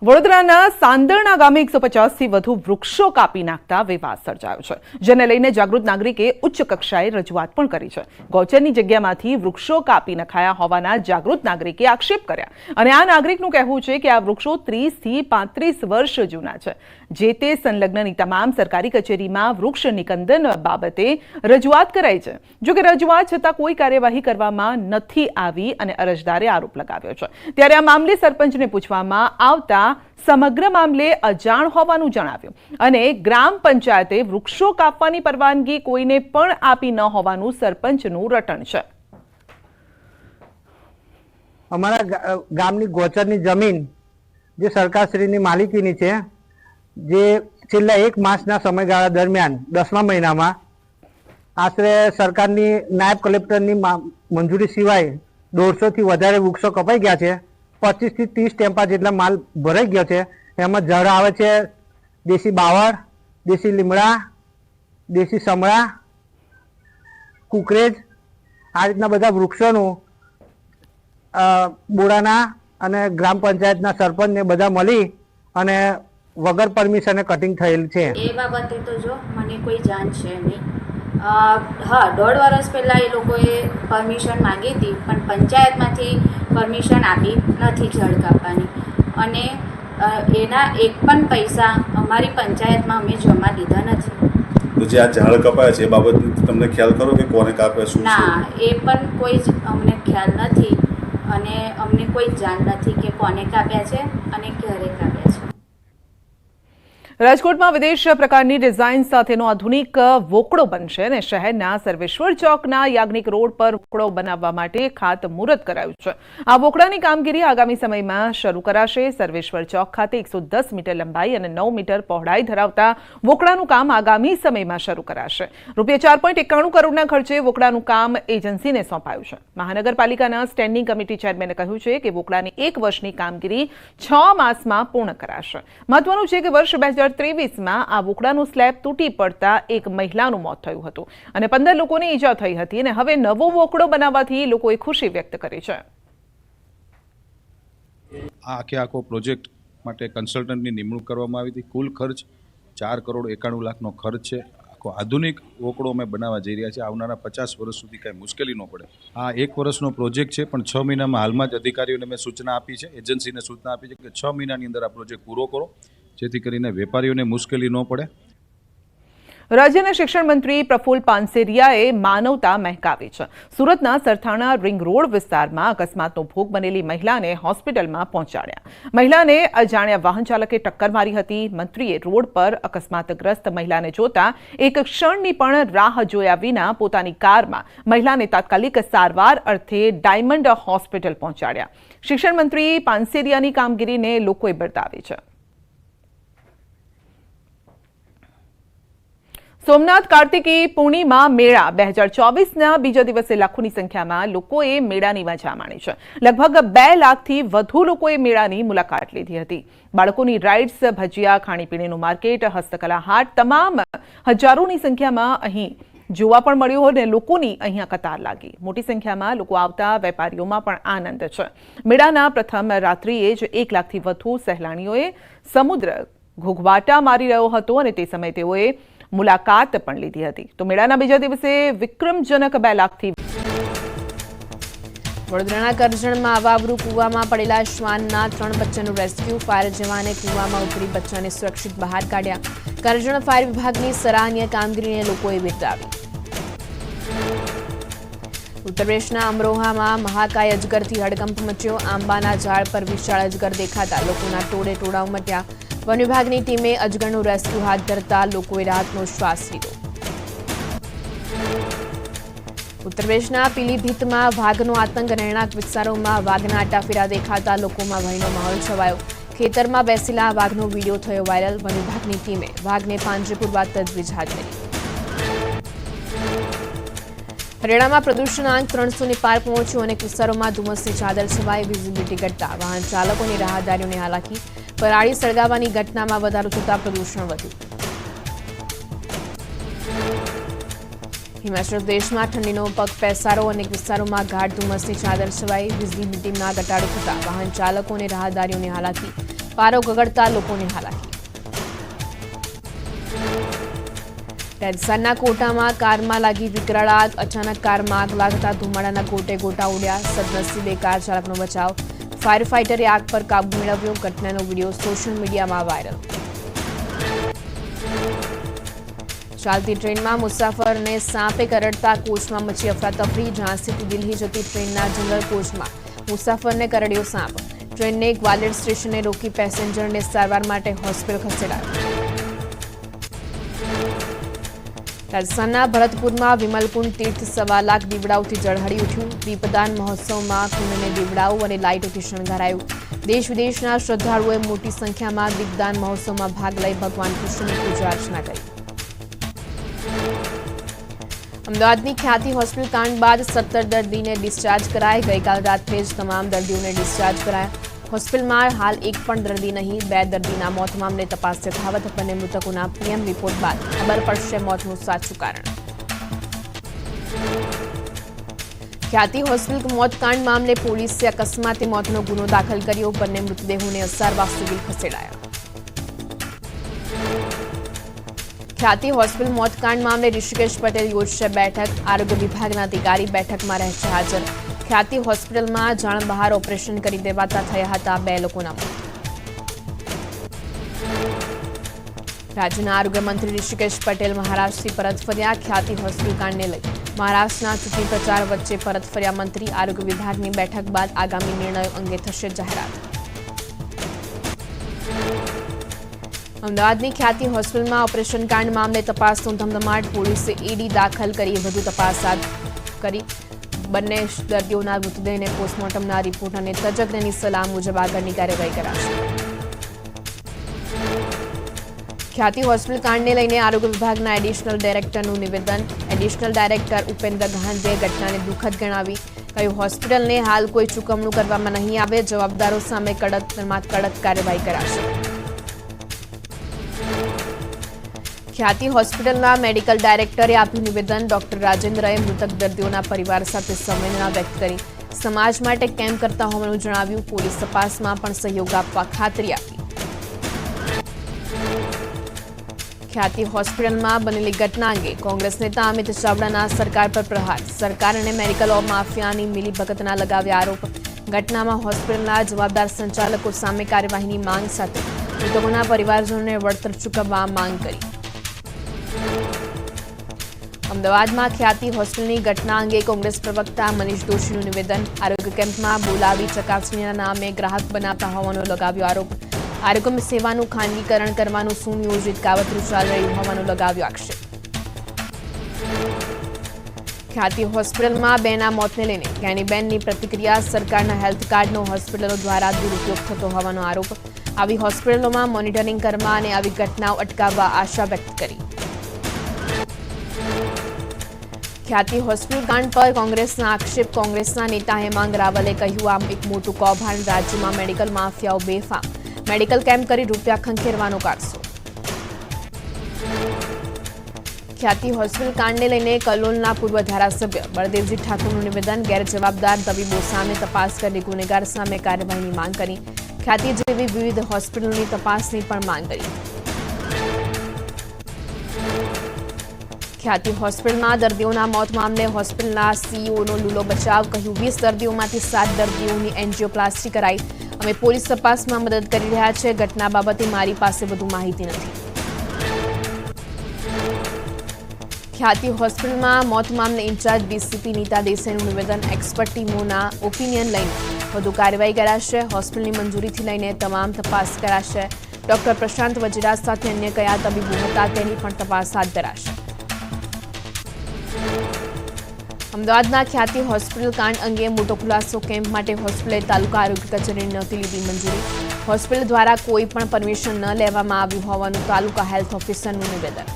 વડોદરાના સાંદરણા ગામે 150 થી વધુ વૃક્ષો કાપી નાખતા વિવાદ સર્જાયો છે, જેને લઈને જાગૃત નાગરિકે ઉચ્ચ કક્ષાએ રજૂઆત પણ કરી છે। ગૌચરની જગ્યામાંથી વૃક્ષો કાપી નખાયા હોવાના જાગૃત નાગરિકે આક્ષેપ કર્યા અને આ નાગરિકનું કહેવું છે કે આ વૃક્ષો 30 થી 35 વર્ષ જૂના છે। જે તે સંલગ્નની તમામ સરકારી કચેરીમાં વૃક્ષ નિકંદન બાબતે રજૂઆત કરાઈ છે। જો કે રજૂઆત છતાં કોઈ કાર્યવાહી કરવામાં નથી આવી અને અરજદારે આરોપ લગાવ્યો છે। ત્યારે આ મામલે સરપંચને પૂછવામાં આવતા સમગ્ર મામલે અજાણ હોવાનું જણાવ્યું અને ગ્રામ પંચાયતે વૃક્ષો કાપવાની પરવાનગી કોઈને પણ આપી ન હોવાનું સરપંચનું રટણ છે। અમારા ગામની ગોચરની જમીન જે સરકારશ્રીની માલિકીની છે, જે છેલ્લા 1 માસના સમયગાળા દરમિયાન 10મા મહિનામાં આશરે સરકારની નાયબ કલેક્ટરની મંજૂરી સિવાય 150 થી વધારે વૃક્ષો કપાઈ ગયા છે। 25 થી 30 ટેમ્પા જેટલા માલ ભરાઈ ગયો છે। એમાં ઝાડ આવે છે દેશી બાવળ, દેશી લીમડા, દેશી સમળા, કુકરેજ, આ રીતના બધા વૃક્ષોનું બોડાના અને ગ્રામ પંચાયતના સરપંચને બધા મળી અને વગર પરમિશને કટિંગ થયેલ છે। એ બાબતે તો જો મને કોઈ જાણ છે નહીં। હા, 1.5 વર્ષ પહેલાં એ લોકોએ પરમિશન માંગી હતી, પણ પંચાયતમાંથી પરમિશન આપી નથી ઝાડ કાપવાની અને એના એક પણ પૈસા અમારી પંચાયતમાં અમે જમા દીધા નથી। તો જે આ ઝાડ કપાયા છે એ બાબતે તમને ખ્યાલ કરો કે કોને કાપ્યા, શું? ના, એ પણ કોઈ જ અમને ખ્યાલ નથી અને અમને કોઈ જાણ નથી કે કોને કાપ્યા છે અને ક્યારે કાપ્યા છે। રાજકોટમાં વિદેશ પ્રકારની ડિઝાઇન સાથેનો આધુનિક વોકળો બનશે અને શહેરના સર્વેશ્વર ચોકના યાજ્ઞિક રોડ પર વોકળો બનાવવા માટે ખાતમુહૂર્ત કરાયું છે। આ વોકળાની કામગીરી આગામી સમયમાં શરૂ કરાશે। સર્વેશ્વર ચોક ખાતે 110 મીટર લંબાઈ અને 9 મીટર પહોળાઈ ધરાવતા વોકળાનું કામ આગામી સમયમાં શરૂ કરાશે। રૂપિયા 4.91 કરોડના ખર્ચે વોકળાનું કામ એજન્સીને સોંપાયું છે। મહાનગરપાલિકાના સ્ટેન્ડિંગ કમિટી ચેરમેને કહ્યું છે કે વોકળાની 1 વર્ષની કામગીરી 6 માસમાં પૂર્ણ કરાશે। મહત્વનું છે કે વર્ષ 2023માં આ વોકળાનું સ્લેબ તૂટી પડતા એક મહિલાનું મોત થયું હતું અને 15 લોકોને ઈજા થઈ હતી અને હવે નવો વોકળો બનાવવાથી લોકોએ ખુશી વ્યક્ત કરી છે। આખો પ્રોજેક્ટ માટે કન્સલ્ટન્ટની નિમણૂક કરવામાં આવી હતી। કુલ ખર્ચ 4.91 કરોડનો ખર્ચ છે। આખો આધુનિક વોકળો અમે બનાવવા જઈ રહ્યા છીએ। આવનારા 50 વર્ષ સુધી કાંઈ મુશ્કેલી ન પડે। આ 1 વર્ષનો પ્રોજેક્ટ છે, પણ 6 મહિનામાં હાલમાં જ અધિકારીઓને મેં સૂચના આપી છે, એજન્સીને સૂચના આપી છે કે 6 મહિનાની અંદર આ પ્રોજેક્ટ પૂરો કરો, જેથી કરીને વેપારીઓને મુશ્કેલી ન પડે। રાજ્યના શિક્ષણ મંત્રી પ્રફુલ્લ પાનસેરિયાએ માનવતા મહેકાવી છે। સુરતના સરથાણા રિંગ રોડ વિસ્તારમાં અકસ્માતનો ભોગ બનેલી મહિલાને હોસ્પિટલમાં પહોંચાડ્યા। મહિલાને અજાણ્યા વાહન ચાલકે ટક્કર મારી હતી। મંત્રીએ રોડ પર અકસ્માતગ્રસ્ત મહિલાને જોતા એક ક્ષણની પણ રાહ જોયા વિના પોતાની કારમાં મહિલાને તાત્કાલિક સારવાર અર્થે ડાયમંડ હોસ્પિટલ પહોંચાડ્યા। શિક્ષણ મંત્રી પાનસેરિયાની કામગીરીને લોકોએ બિરદાવી છે। સોમનાથ કાર્તિકી પૂર્ણિમા મેળા 2024ના બીજા દિવસે લાખોની સંખ્યામાં લોકોએ મેળાની મજા માણી છે। લગભગ 2 લાખથી વધુ લોકોએ મેળાની મુલાકાત લીધી હતી। બાળકોની રાઇડ્સ, ભજીયા, ખાણીપીણીનું માર્કેટ, હસ્તકલા હાટ તમામ હજારોની સંખ્યામાં અહીં જોવા પણ મળ્યું અને લોકોની અહીંયા કતાર લાગી। મોટી સંખ્યામાં લોકો આવતા વેપારીઓમાં પણ આનંદ છે। મેળાના પ્રથમ રાત્રિએ જ 1 લાખથી વધુ સહેલાણીઓએ સમુદ્ર ઘોઘવાટા મારી રહ્યો હતો અને તે સમયે તેઓએ મુલાકાત પણ લીધી હતી। તો મેળાના બીજા દિવસે વિક્રમજનક 2 લાખથી વડોદરાના કરજણમાં અવાવરૂ કૂવામાં પડેલા શ્વાનના 3 બચ્ચાનું રેસ્ક્યુ। ફાયર જવાને કૂવામાં ઉતરી બચ્ચાને સુરક્ષિત બહાર કાઢ્યા। કરજણ ફાયર વિભાગની સરાહનીય કામગીરીને લોકોએ બિરદાવી। ઉત્તર પ્રદેશના અમરોહામાં મહાકાય અજગરથી હડકંપ મચ્યો। આંબાના ઝાડ પર વિશાળ અજગર દેખાતા લોકોના ટોળે ટોળા ઉમટ્યા। વન વિભાગની ટીમે અજગરનું રેસ્ક્યુ હાથ ધરતા લોકોએ રાહતનો શ્વાસ લીધો। ઉત્તર પ્રદેશના પીલીભીતમાં વાઘનો આતંક। રહેણાંક વિસ્તારોમાં વાઘના આટાફેરા દેખાતા લોકોમાં ભયનો માહોલ છવાયો। ખેતરમાં બેસેલા વાઘનો વિડીયો થયો વાયરલ। વન વિભાગની ટીમે વાઘને પાંજરે પૂરવા તજવીજ હાથ ધરી। હરિયાણામાં પ્રદૂષણાંક 300 ની પાર પહોંચ્યો। અનેક વિસ્તારોમાં ધુમ્મસની ચાદર છવાઈ। વિઝિબિલિટી ઘટતા વાહન ચાલકોની રાહદારીઓને હાલાકી। પરાળી સળગાવવાની ઘટનામાં વધારો થતાં પ્રદૂષણ વધ્યું। હિમાચલ પ્રદેશમાં ઠંડીનો પગ પેસારો। અનેક વિસ્તારોમાં ગાઢ ધુમ્મસની ચાદર છવાઈ। વિઝિબિલિટીમાં ઘટાડો થતાં વાહન ચાલકો અને રાહદારીઓને હાલાકી। પારો ગગડતા લોકોને હાલાકી. રાજસ્થાનના કોટામાં કારમાં લાગી વિકરાળ આગ. અચાનક કારમાં આગ લાગતા ધુમાડાના ગોટે ગોટા ઉડ્યા. સદનસીબે કાર ચાલકનો બચાવ. ફાયર ફાઇટરે આગ પર કાબુ મેળવ્યો. ઘટનાનો વિડીયો સોશિયલ મીડિયામાં વાયરલ. ચાલતી ટ્રેનમાં મુસાફરને સાપે કરડતા કોચમાં મચી અફરાતફરી. ઝાંસીથી દિલ્હી જતી ટ્રેનના જનરલ કોચમાં મુસાફરને કરડ્યો સાપ. ટ્રેનને ગ્વાલિયર સ્ટેશને રોકી પેસેન્જરને સારવાર માટે હોસ્પિટલ ખસેડાયો. રાજસ્થાનના ભરતપુરમાં વિમલકુંડ તીર્થ 1.25 લાખ દીવડાઓથી ઝળહળી ઉઠ્યું. દીપદાન મહોત્સવમાં કુંડને દીવડાઓ અને લાઇટોથી શણગારાયું. દેશ વિદેશના શ્રદ્ધાળુઓએ મોટી સંખ્યામાં દીપદાન મહોત્સવમાં ભાગ લઈ ભગવાન કૃષ્ણની પૂજા અર્ચના કરી. અમદાવાદની ખ્યાતિ હોસ્પિટલ કાંડ બાદ 17 દર્દીને ડિસ્ચાર્જ કરાયા. ગઈકાલ રાત્રે જ તમામ દર્દીઓને ડિસ્ચાર્જ કરાયા. હોસ્પિટલમાં હાલ એક પણ દર્દી નહીં. 2 દર્દીના મોત મામલે તપાસ યથાવત. બંને મૃતકોના પીએમ રિપોર્ટ બાદ ખબર પડશે મોતનું સાચું કારણ. ખ્યાતિ હોસ્પિટલ મોતકાંડ મામલે પોલીસે અકસ્માતે મોતનો ગુનો દાખલ કર્યો. બંને મૃતદેહોને અસારવા સિવિલ ખસેડાયા. ખ્યાતિ હોસ્પિટલ મોતકાંડ મામલે ઋષિકેશ પટેલ યોજશે બેઠક. આરોગ્ય વિભાગના અધિકારી બેઠકમાં રહેશે હાજર. ખ્યાતિ હોસ્પિટલમાં જાણ બહાર ઓપરેશન કરી દેવાતા થયા હતા 2 લોકોના મોત. રાજ્યના આરોગ્ય મંત્રી ઋષિકેશ પટેલ મહારાષ્ટ્રથી પરત ફર્યા. ખ્યાતિ હોસ્પિટલ કાંડને લઈ મહારાષ્ટ્રના ચૂંટણી પ્રચાર વચ્ચે પરત ફર્યા મંત્રી. આરોગ્ય વિભાગની બેઠક બાદ આગામી નિર્ણયો અંગે થશે જાહેરાત. અમદાવાદની ખ્યાતિ હોસ્પિટલમાં ઓપરેશન કાંડ મામલે તપાસનો ધમધમાટ. પોલીસે ઈડી દાખલ કરી વધુ તપાસ હાથ કરી. બંને દર્દીઓના મૃતદેહને પોસ્ટમોર્ટમના રિપોર્ટ અને તજજ્ઞની સલાહ મુજબ આગળની કાર્યવાહી કરાશે. ખ્યાતિ હોસ્પિટલ કાંડને લઈને આરોગ્ય વિભાગના એડિશનલ ડાયરેક્ટરનું નિવેદન. એડિશનલ ડાયરેક્ટર ઉપેન્દ્ર ગાંધીએ ઘટનાને દુઃખદ ગણાવી. કહ્યું હોસ્પિટલને હાલ કોઈ ચૂકવણું કરવામાં નહીં આવે. જવાબદારો સામે કડકમાં કડક કાર્યવાહી કરાશે. ખ્યાતિ હોસ્પિટલના મેડિકલ ડાયરેક્ટરે આપ્યું નિવેદન. ડોક્ટર રાજેન્દ્રએ મૃતક દર્દીઓના પરિવાર સાથે સંવેદના વ્યક્ત કરી. સમાજ માટે કેમ્પ કરતા હોવાનું જણાવ્યું. પોલીસ તપાસમાં પણ સહયોગ આપવા ખાતરી આપી. ખ્યાતિ હોસ્પિટલમાં બનેલી ઘટના અંગે કોંગ્રેસ નેતા અમિત ચાવડાના સરકાર પર પ્રહાર. સરકાર અને મેડિકલ માફિયાની મિલીભગતના લગાવ્યા આરોપ. ઘટનામાં હોસ્પિટલના જવાબદાર સંચાલકો સામે કાર્યવાહીની માંગ સાથે મૃતકોના પરિવારજનોને વળતર ચૂકવવા માંગ કરી. અમદાવાદમાં ખ્યાતિ હોસ્પિટલની ઘટના અંગે કોંગ્રેસ પ્રવક્તા મનીષ દોશીનું નિવેદન. આરોગ્ય કેમ્પમાં બોલાવી ચકાસણીના નામે ગ્રાહક બનાવતા હોવાનો લગાવ્યો આરોપ. આરોગ્ય સેવાનું ખાનગીકરણ કરવાનું સુનિયોજિત કાવતરું ચાલી રહ્યું હોવાનો લગાવ્યો આક્ષેપ. ખ્યાતિ હોસ્પિટલમાં 2ના મોતને લઈને જ્ઞાનીબેનની પ્રતિક્રિયા. સરકારના હેલ્થ કાર્ડનો હોસ્પિટલો દ્વારા દુરુપયોગ થતો હોવાનો આરોપ. આવી હોસ્પિટલોમાં મોનિટરિંગ કરવા અને આવી ઘટનાઓ અટકાવવા આશા વ્યક્ત કરી. ખ્યાતિ હોસ્પિટલ કાંડ પર કોંગ્રેસના આક્ષેપ. કોંગ્રેસના નેતા હેમાંગ રાવલે કહ્યું આમ એક મોટું કૌભાંડ. રાજ્યમાં મેડિકલ માફિયાઓ બેફામ. મેડિકલ કેમ્પ કરી રૂપિયા ખંખેરવાનો કારસો. ખ્યાતિ હોસ્પિટલ કાંડને લઈને કલોલના પૂર્વ ધારાસભ્ય બળદેવજી ઠાકોરનું નિવેદન. ગેરજવાબદાર તબીબો સામે તપાસ કરી ગુનેગાર સામે કાર્યવાહીની માંગ કરી. ખ્યાતિ જેવી વિવિધ હોસ્પિટલની તપાસની પણ માંગ કરી. ખ્યાતિ હોસ્પિટલમાં દર્દીઓના મોત મામલે હોસ્પિટલના સીઈઓનો લૂલો બચાવ. કહ્યું 20 દર્દીઓમાંથી 7 દર્દીઓની એન્જિયોપ્લાસ્ટી કરાઈ. અમે પોલીસ તપાસમાં મદદ કરી રહ્યા છે. ઘટના બાબતે મારી પાસે વધુ માહિતી નથી. ખ્યાતિ હોસ્પિટલમાં મોત મામલે ઇન્ચાર્જ ડીસીપી નીતા દેસાઈનું નિવેદન. એક્સપર્ટ ટીમોના ઓપિનિયન લઈને વધુ કાર્યવાહી કરાશે. હોસ્પિટલની મંજૂરીથી લઈને તમામ તપાસ કરાશે. ડોક્ટર પ્રશાંત વજેરા સાથે અન્ય કયા તબીબો હતા તેની પણ તપાસ હાથ ધરાશે. અમદાવાદના ખ્યાતિ હોસ્પિટલ કાંડ અંગે મોટો ખુલાસો. કેમ્પ માટે હોસ્પિટલે તાલુકા આરોગ્ય કચેરીની નહોતી લીધી મંજૂરી. હોસ્પિટલ દ્વારા કોઈ પણ પરમિશન ન લેવામાં આવ્યું હોવાનું તાલુકા હેલ્થ ઓફિસરનું નિવેદન.